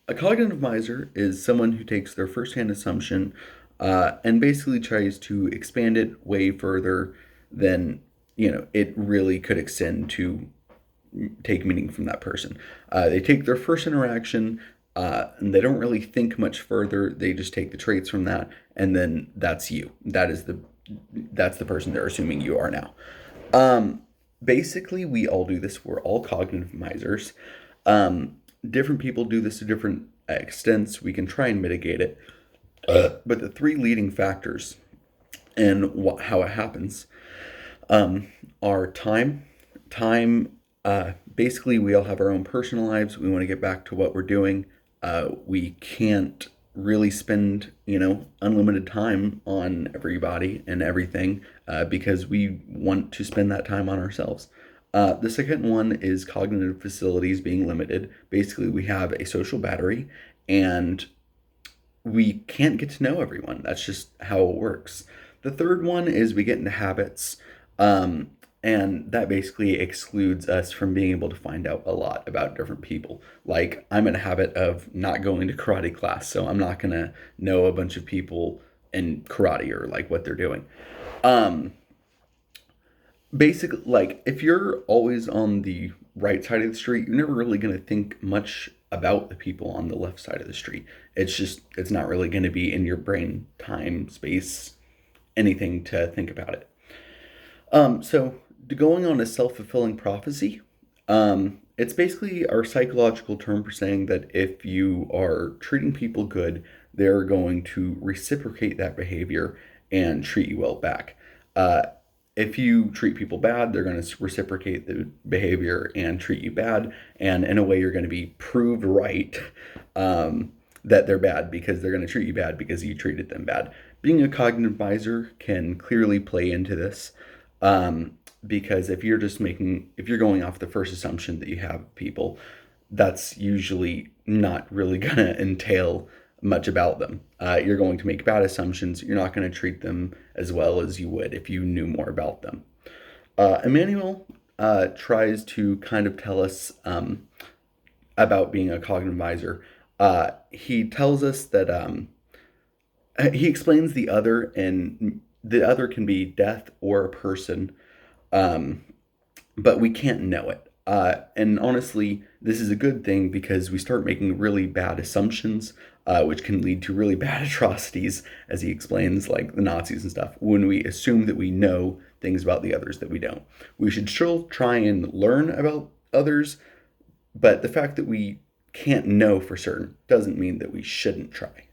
A cognitive miser is someone who takes their firsthand assumption and basically tries to expand it way further than it really could extend to take meaning from that person. They take their first interaction and they don't really think much further. They just take the traits from that, and then that's you. That's the person they're assuming you are now. Um, Basically, we all do this. We're all cognitive misers. Different people do this to different extents. We can try and mitigate it. But the three leading factors and how it happens are time. Time, basically, we all have our own personal lives. We want to get back to what we're doing. We can't really spend, unlimited time on everybody and everything because we want to spend that time on ourselves. The second one is cognitive facilities being limited. Basically, we have a social battery and we can't get to know everyone. That's just how it works. The third one is we get into habits, and that basically excludes us from being able to find out a lot about different people. Like, I'm in a habit of not going to karate class, so I'm not going to know a bunch of people in karate or like what they're doing. Um, Basically, like, if you're always on the right side of the street, you're never really going to think much about the people on the left side of the street. It's not really going to be in your brain, time, space, anything to think about it. So going on a self-fulfilling prophecy, it's basically our psychological term for saying that if you are treating people good, they're going to reciprocate that behavior and treat you well back. Uh, if you treat people bad, they're going to reciprocate the behavior and treat you bad. And in a way, you're going to be proved right that they're bad because they're going to treat you bad because you treated them bad. Being a cognitive advisor can clearly play into this because if you're going off the first assumption that you have people, that's usually not really going to entail much about them. You're going to make bad assumptions. You're not going to treat them as well as you would if you knew more about them. Emmanuel tries to kind of tell us about being a cognitive advisor. He tells us that he explains the other, and the other can be death or a person, um, but we can't know it. And honestly, this is a good thing because we start making really bad assumptions, which can lead to really bad atrocities, as he explains, like the Nazis and stuff, when we assume that we know things about the others that we don't. We should still try and learn about others, but the fact that we can't know for certain doesn't mean that we shouldn't try.